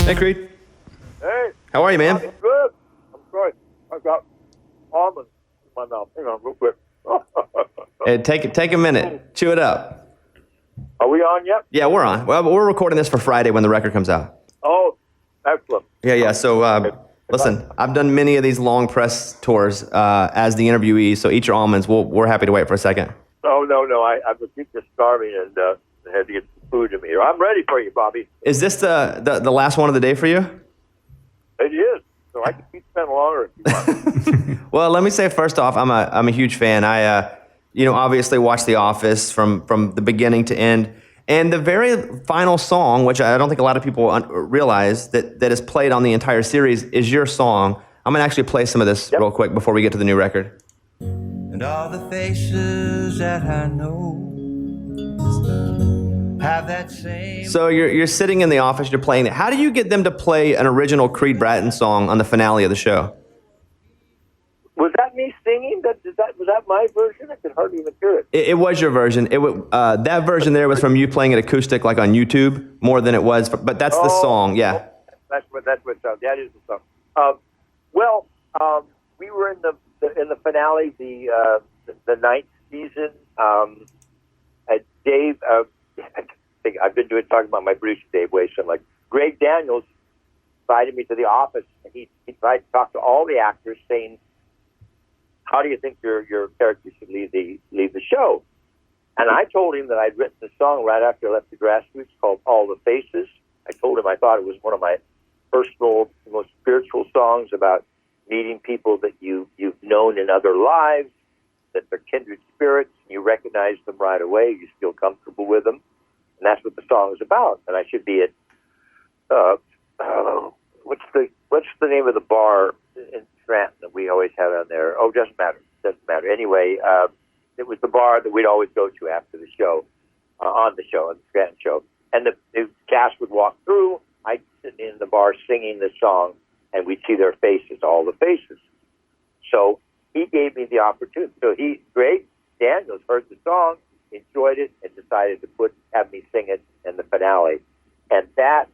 Hey, Creed. Hey. How are you, man? I'm good. I'm sorry. I got almonds in my mouth. Hang on real quick. Hey, take a minute. Chew it up. Are we on yet? Yeah, we're on. Well, we're recording this for Friday when the record comes out. Oh, excellent. Yeah. So, listen, I've done many of these long press tours as the interviewee, so eat your almonds. We're happy to wait for a second. Oh, no. I was just starving and had to get some food in me here. I'm ready for you, Bobby. Is this the last one of the day for you? It is. So I can keep spending longer if you want. Well, let me say first off, I'm a huge fan. I obviously watched The Office from the beginning to end. And the very final song, which I don't think a lot of people realize that is played on the entire series, is your song. I'm going to actually play some of this real quick before we get to the new record. And all the faces that I know have that same... So you're sitting in the office, you're playing it. How do you get them to play an original Creed Bratton song on the finale of the show? Was that me singing? Was that my version? I could hardly even hear it. It was your version. That version there was from you playing it acoustic, like on YouTube, more than it was. But that's the song, yeah. That's what that is the song. We were in the finale, the ninth season. Dave, I've been talking about my producer, Dave Wason. Like Greg Daniels invited me to the office, and he tried to talk to all the actors, saying, "How do you think your character should leave the show?" And I told him that I'd written a song right after I left the Grassroots called "All the Faces." I told him I thought it was one of my personal, most spiritual songs about meeting people that you've known in other lives, that they're kindred spirits, and you recognize them right away, you feel comfortable with them, and that's what the song is about. And I should be at what's the name of the bar in Scranton that we always have on there? Oh, doesn't matter. Anyway, it was the bar that we'd always go to after the show, on the Scranton show, and the cast would walk through. I'd sit in the bar singing the song, and we'd see their faces, all the faces. So he gave me the opportunity. So Greg Daniels heard the song, enjoyed it, and decided to have me sing it in the finale. And that,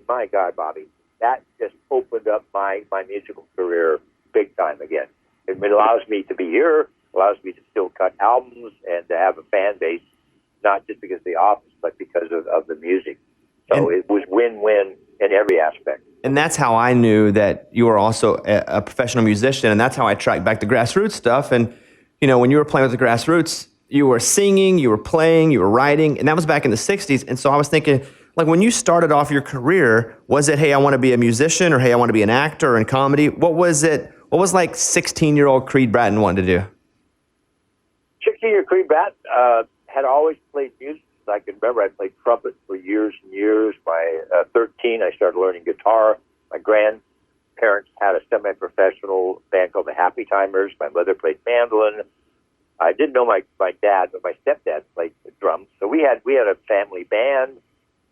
my God, Bobby, that just opened up my musical career big time again. It allows me to be here, allows me to still cut albums and to have a fan base, not just because of The Office, but because of the music. So it was win-win in every aspect. And that's how I knew that you were also a professional musician, and that's how I tracked back the Grassroots stuff. And, when you were playing with the Grassroots, you were singing, you were playing, you were writing, and that was back in the 60s. And so I was thinking, like, when you started off your career, was it, hey, I want to be a musician, or hey, I want to be an actor in comedy? What was it? What was like 16-year-old Creed Bratton wanting to do? 16-year Creed Bratton had always played music. I can remember I played trumpet for years and years. By 13, I started learning guitar. My grandparents had a semi-professional band called the Happy Timers. My mother played mandolin. I didn't know my dad, but my stepdad played the drums. So we had a family band.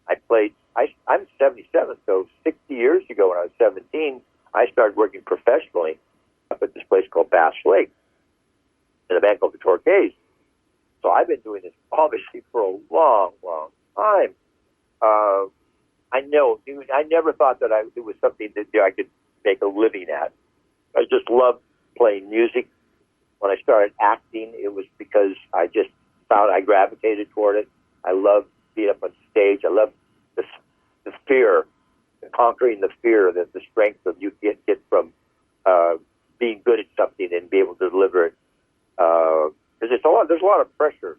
I'm 77, so 60 years ago when I was 17, I started working professionally up at this place called Bass Lake in a band called the Torquays. So I've been doing this obviously for a long, long time. I never thought that it was something that I could make a living at. I just loved playing music. When I started acting, it was because I just found I gravitated toward it. I loved being up on stage. I loved the fear, conquering the fear, the strength that you get from being good at something and be able to deliver it. Because there's a lot of pressure,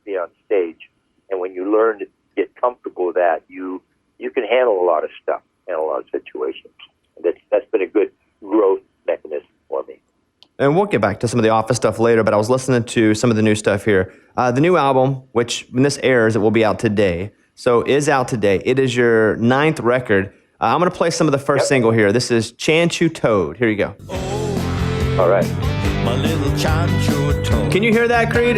be on stage, and when you learn to get comfortable with that, you can handle a lot of stuff, handle a lot of situations. And that's been a good growth mechanism for me. And we'll get back to some of the Office stuff later, but I was listening to some of the new stuff here. The new album, which when this airs, it will be out today. So is out today. It is your 9th record. I'm going to play some of the first single here. This is Chanchu Toad. Here you go. All right. My little chancho toad. Can you hear that, Creed?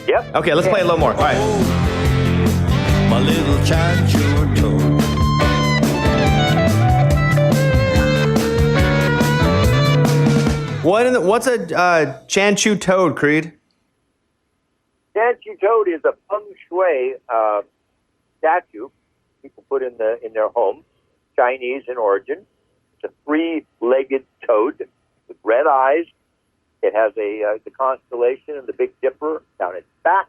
Yep. Okay, let's play a little more. All right. My little chancho toad. What's a Chanchu Toad, Creed? Chanchu Toad is a feng shui statue people put in their home, Chinese in origin. It's a three-legged toad with red eyes. It has the constellation and the Big Dipper down its back.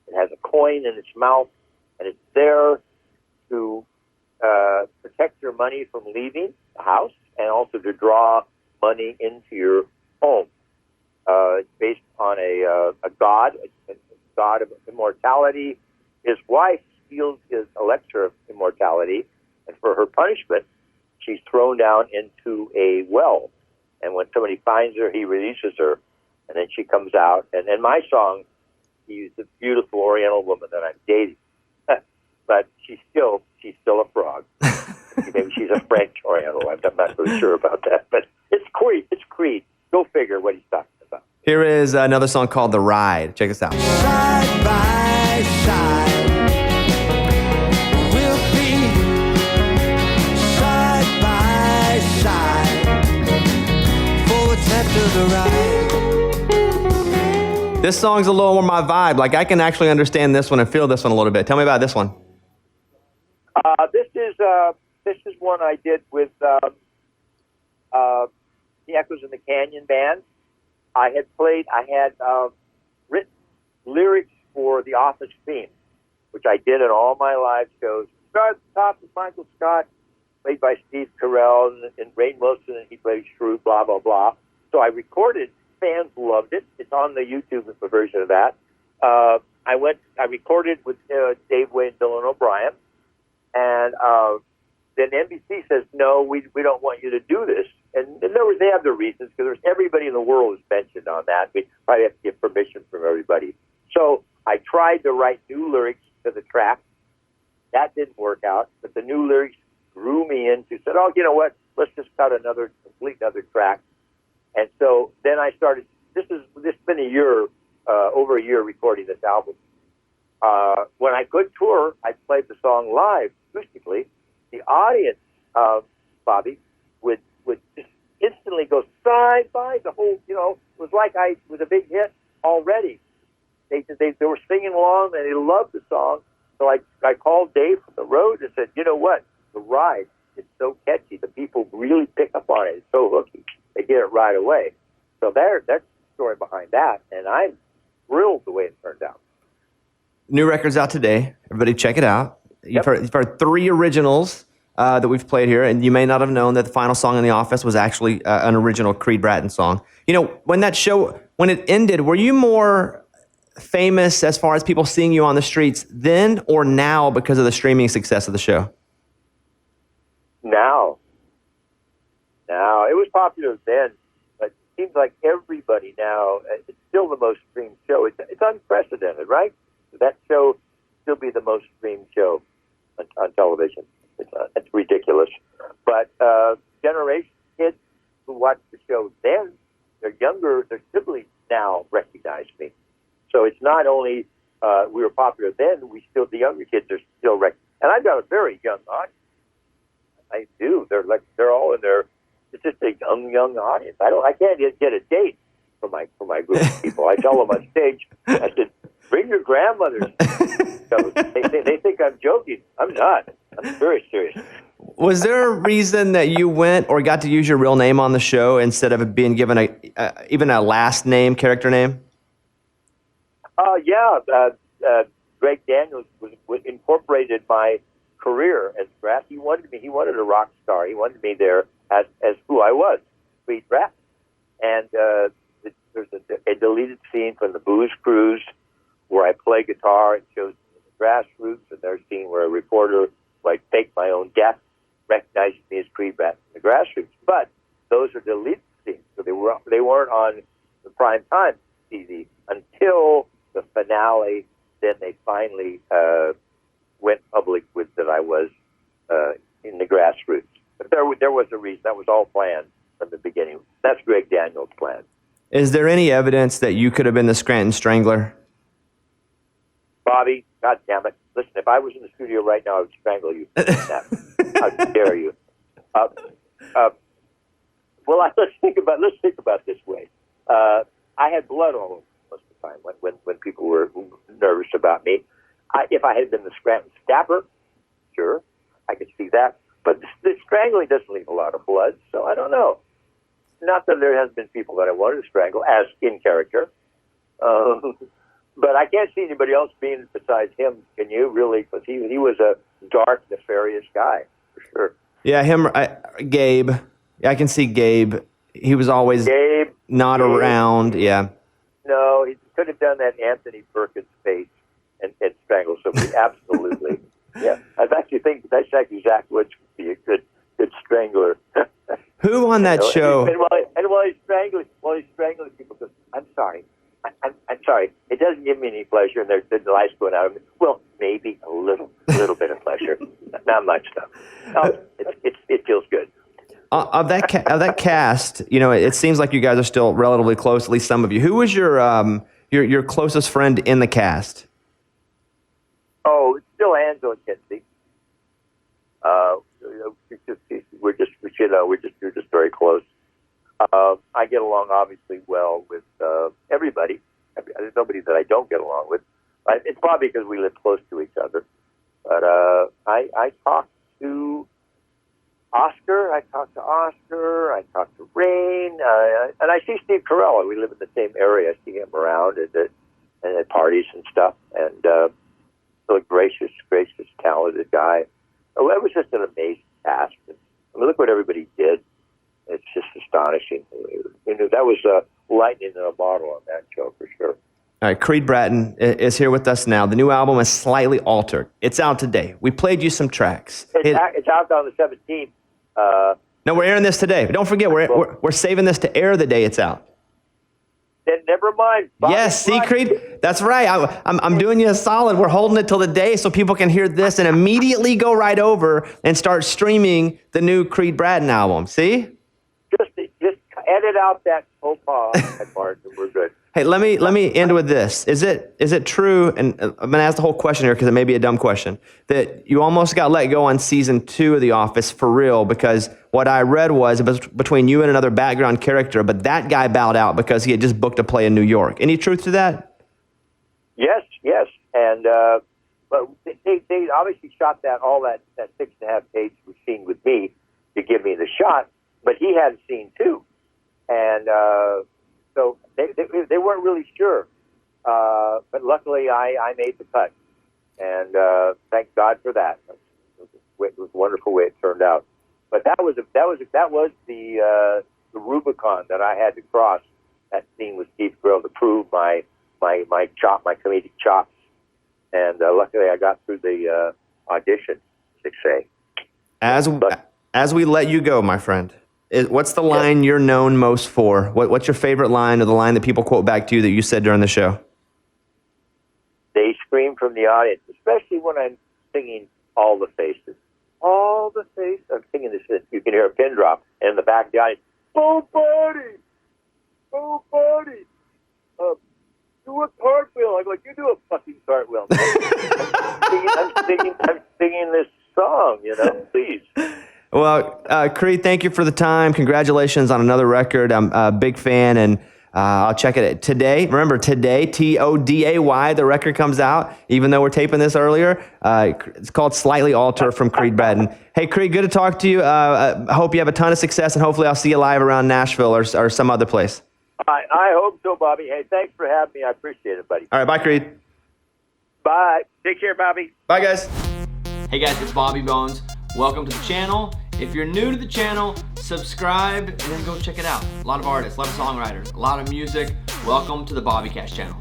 It has a coin in its mouth, and it's there to protect your money from leaving the house and also to draw money into your home. It's based on a god of immortality. His wife steals his elixir of immortality, and for her punishment, she's thrown down into a well. And when somebody finds her, he releases her, and then she comes out. And in my song, he's a beautiful Oriental woman that I'm dating, but she's still a frog. Maybe she's a French Oriental. I'm not really sure about that, but it's Creed. It's Creed. Go figure what he's talking about. Here is another song called "The Ride." Check this out. Side by side, we'll be side by side, forwards after the ride. This song's a little more my vibe. Like, I can actually understand this one and feel this one a little bit. Tell me about this one. This is one I did with the Echoes in the Canyon band. I had written lyrics for the Office theme, which I did in all my live shows. Start at the top with Michael Scott, played by Steve Carell, and Rainn Wilson, and he played Shrew, blah, blah, blah. So I recorded. Fans loved it. It's on the YouTube version of that. I recorded with Dave Way and Dylan O'Brien, and then NBC says, no, we don't want you to do this. And they have their reasons, because everybody in the world is mentioned on that. We probably have to get permission from everybody. So I tried to write new lyrics to the track. That didn't work out, but the new lyrics drew me into, said, oh, you know what, let's just complete another track. And so then I started, this has been a year, over a year recording this album. When I could tour, I played the song live, acoustically. The audience, Bobby, would just instantly go side by the whole, it was like it was a big hit already. They were singing along, and they loved the song. So I called Dave from the road and said, you know what, The Ride, it's so catchy. The people really pick up on it. It's so hooky. They get it right away. So that's the story behind that, and I'm thrilled the way it turned out. New record's out today. Everybody check it out. You've heard three originals that we've played here, and you may not have known that the final song in The Office was actually an original Creed Bratton song. When that show, when it ended, were you more famous as far as people seeing you on the streets then or now because of the streaming success of the show? Now. It was popular then, but it seems like everybody now, it's still the most streamed show. It's unprecedented, right? That show still be the most streamed show on television. It's ridiculous. But generation kids who watched the show then, they're younger, their siblings now recognize me. So it's not only we were popular then, the younger kids are still recognized. And I've got a very young audience. I do. They're all in their. It's just a young audience. I can't get a date for my group of people. I tell them on stage, I said, bring your grandmothers. So they think I'm joking. I'm not. I'm very serious. Was there a reason that you went or got to use your real name on the show instead of it being given even a last name, character name? Greg Daniels was incorporated my career as Bratton. He wanted a rock star. He wanted me there as who I was, Creed Bratton. And there's a deleted scene from the Blues Cruise where I play guitar and shows the Grassroots, and there's a scene where a reporter, like, faked my own death, recognizes me as Creed Bratton in the Grassroots. But those are deleted scenes, so they weren't on the prime time TV until the finale. Then they finally went public with that I was in the Grassroots. But there was a reason. That was all planned from the beginning. That's Greg Daniels' plan. Is there any evidence that you could have been the Scranton Strangler? Bobby, God damn it. Listen, if I was in the studio right now, I would strangle you. How dare you? Well, let's think about this way. I had blood all over most of the time when people were nervous about me. If I had been the Scranton Stapper, Sure, I can see that. But the strangling doesn't leave a lot of blood, so I don't know. Not that there hasn't been people that I wanted to strangle, as in character. But I can't see anybody else being besides him. Can you really? Because he was a dark, nefarious guy, for sure. Yeah, Gabe. Yeah, I can see Gabe. He was always not around. Yeah. No, he could have done that Anthony Perkins face and strangled somebody. Absolutely. Yeah, I actually think that's actually Zach Woods would be a good strangler. Who on that show? And while he's strangling people, goes, "I'm sorry, I'm sorry. It doesn't give me any pleasure." And the lights going out. Well, maybe a little bit of pleasure, not much though. No, it feels good. Of that cast, it seems like you guys are still relatively close. At least some of you. Who was your closest friend in the cast? Oh, it's still Angela Kinsey. We're just very close. I get along obviously well with everybody. There's nobody that I don't get along with. It's probably because we live close to each other. But I talk to Oscar. I talk to Rain, and I see Steve Carell. We live in the same area. I see him around at parties and stuff. And so a gracious, talented guy. Oh, it was just an amazing cast. I mean, look what everybody did. It's just astonishing. That was lightning in a bottle on that show for sure. All right, Creed Bratton is here with us now. The new album is Slightly Altered. It's out today. We played you some tracks. It's out on the 17th. No, we're airing this today. Don't forget, we're saving this to air the day it's out. Then never mind. Yes, see, Creed? That's right. I'm doing you a solid. We're holding it till the day so people can hear this and immediately go right over and start streaming the new Creed Bratton album. See? Just edit out that faux pas part and we're good. Hey, let me end with this. Is it true, and I'm going to ask the whole question here because it may be a dumb question, that you almost got let go on season 2 of The Office for real because what I read was it was between you and another background character, but that guy bowed out because he had just booked a play in New York. Any truth to that? Yes. And but they obviously shot all that 6.5 page scene with me to give me the shot, but he had scene 2. And so they weren't really sure, but luckily I made the cut, and thank God for that. It was a wonderful way it turned out. But that was the Rubicon that I had to cross. That scene with Steve Carell to prove my comedic chops, and luckily I got through the audition. They say. As we let you go, my friend. What's the line you're known most for? What's your favorite line, or the line that people quote back to you that you said during the show? They scream from the audience, especially when I'm singing All the Faces. All the Faces. I'm singing this, you can hear a pin drop, and in the back of the audience, oh, buddy, do a cartwheel. I'm like, you do a fucking cartwheel. I'm singing this song, please. Well, Creed, thank you for the time. Congratulations on another record. I'm a big fan, and I'll check it today. Remember, today, Today, the record comes out, even though we're taping this earlier. It's called Slightly Altered from Creed Bratton. Hey, Creed, good to talk to you. I hope you have a ton of success, and hopefully I'll see you live around Nashville or some other place. I hope so, Bobby. Hey, thanks for having me. I appreciate it, buddy. All right, bye, Creed. Bye. Take care, Bobby. Bye, guys. Hey, guys, it's Bobby Bones. Welcome to the channel. If you're new to the channel, subscribe and then go check it out. A lot of artists, a lot of songwriters, a lot of music. Welcome to the Bobby Cash channel.